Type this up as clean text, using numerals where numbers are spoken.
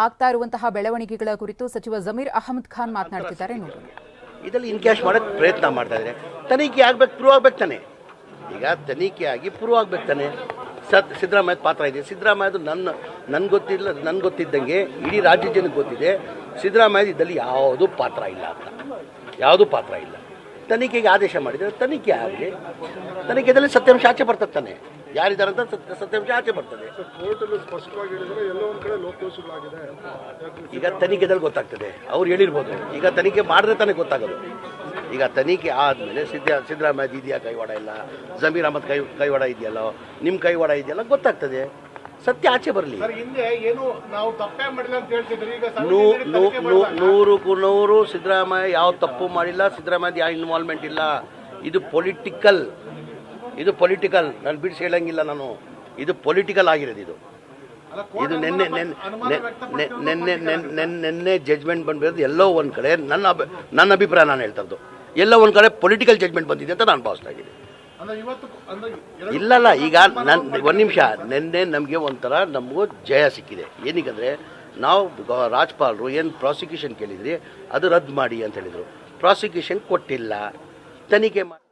ಆಗ್ತಾ ಇರುವಂತಹ ಬೆಳವಣಿಗೆಗಳ ಕುರಿತು ಸಚಿವ ಜಮೀರ್ ಅಹಮದ್ ಖಾನ್ ಮಾತನಾಡ್ತಿದ್ದಾರೆ. ನೋಡೋಣ. ಇದರಲ್ಲಿ ಇನ್ಕ್ಯಾಶ್ ಮಾಡೋಕ್ಕೆ ಪ್ರಯತ್ನ ಮಾಡ್ತಾ ಇದ್ದಾರೆ. ತನಿಖೆ ಆಗ್ಬೇಕು, ಪ್ರೂವ್ ಆಗ್ಬೇಕು ತಾನೆ. ಈಗ ತನಿಖೆ ಆಗಿ ಪ್ರೂವ್ ಆಗ್ಬೇಕು ತಾನೆ. ಸಿದ್ದರಾಮಯ್ಯ ಪಾತ್ರ ಇದೆ. ಸಿದ್ದರಾಮಯ್ಯದು ನನ್ಗೆ ಗೊತ್ತಿದ್ದಂಗೆ ಇಡೀ ರಾಜ್ಯ ಜನಕ್ಕೆ ಗೊತ್ತಿದೆ ಸಿದ್ದರಾಮಯ್ಯ ಇದರಲ್ಲಿ ಯಾವುದೂ ಪಾತ್ರ ಇಲ್ಲ ಅಂತ. ಯಾವುದೂ ಪಾತ್ರ ಇಲ್ಲ. ತನಿಖೆಗೆ ಆದೇಶ ಮಾಡಿದರೆ ತನಿಖೆ ಆಗಲಿ. ತನಿಖೆಯಲ್ಲಿ ಸತ್ಯಾಂಶ ಆಚೆ ಬರ್ತದೆ ತಾನೆ. ಯಾರಿದ್ದಾರೆ ಅಂತ ಸತ್ಯಾಂಶ ಆಚೆ ಬರ್ತದೆ. ಈಗ ತನಿಖೆದಲ್ಲಿ ಗೊತ್ತಾಗ್ತದೆ. ಅವ್ರು ಹೇಳಿರ್ಬೋದು. ಈಗ ತನಿಖೆ ಮಾಡಿದ್ರೆ ತಾನೇ ಗೊತ್ತಾಗೋದು. ಈಗ ತನಿಖೆ ಆದಮೇಲೆ ಸಿದ್ದರಾಮಯ್ಯ ಇದೆಯಾ ಕೈವಾಡ ಇಲ್ಲ, ಜಮೀರ್ ಅಹಮದ್ ಕೈವಾಡ ಇದೆಯಲ್ಲೋ, ನಿಮ್ಮ ಕೈವಾಡ ಇದೆಯಲ್ಲ ಗೊತ್ತಾಗ್ತದೆ. ಸತ್ಯ ಆಚೆ ಬರಲಿ. ನೂರಕ್ಕೂ ನೂರು ಸಿದ್ದರಾಮಯ್ಯ ಯಾವ ತಪ್ಪು ಮಾಡಿಲ್ಲ. ಸಿದ್ದರಾಮಯ್ಯ ಯಾವ ಇನ್ವಾಲ್ವ್ಮೆಂಟ್ ಇಲ್ಲ. ಇದು ಪೊಲಿಟಿಕಲ್. ನಾನು ಬಿಡಿಸಿ ಹೇಳಂಗಿಲ್ಲ ನಾನು. ಇದು ಪೊಲಿಟಿಕಲ್ ಆಗಿರೋದು. ಇದು ನಿನ್ನೆ ಜಡ್ಜ್ಮೆಂಟ್ ಬಂದಿರೋದು ಎಲ್ಲೋ ಒಂದು ಕಡೆ. ನನ್ನ ಅಭಿಪ್ರಾಯ ನಾನು ಹೇಳ್ತಾ ಇದ್ದು ಎಲ್ಲೋ ಒಂದು ಕಡೆ ಪೊಲಿಟಿಕಲ್ ಜಡ್ಜ್ಮೆಂಟ್ ಬಂದಿದೆ ಅಂತ ನಾನು ಭಾವಿಸ್ತಾ ಇದ್ದೀನಿ. ಇಲ್ಲಲ್ಲ, ಈಗ ಒಂದು ನಿಮಿಷ. ನಿನ್ನೆ ನಮಗೆ ಒಂಥರ ನಮಗೂ ಜಯ ಸಿಕ್ಕಿದೆ. ಏನಕ್ಕಂದರೆ ನಾವು ರಾಜ್ಪಾಲರು ಏನು ಪ್ರಾಸಿಕ್ಯೂಷನ್ ಕೇಳಿದ್ರಿ ಅದು ರದ್ದು ಮಾಡಿ ಅಂತ ಹೇಳಿದರು. ಪ್ರಾಸಿಕ್ಯೂಷನ್ ಕೊಟ್ಟಿಲ್ಲ. ತನಿಖೆ ಮಾಡಿ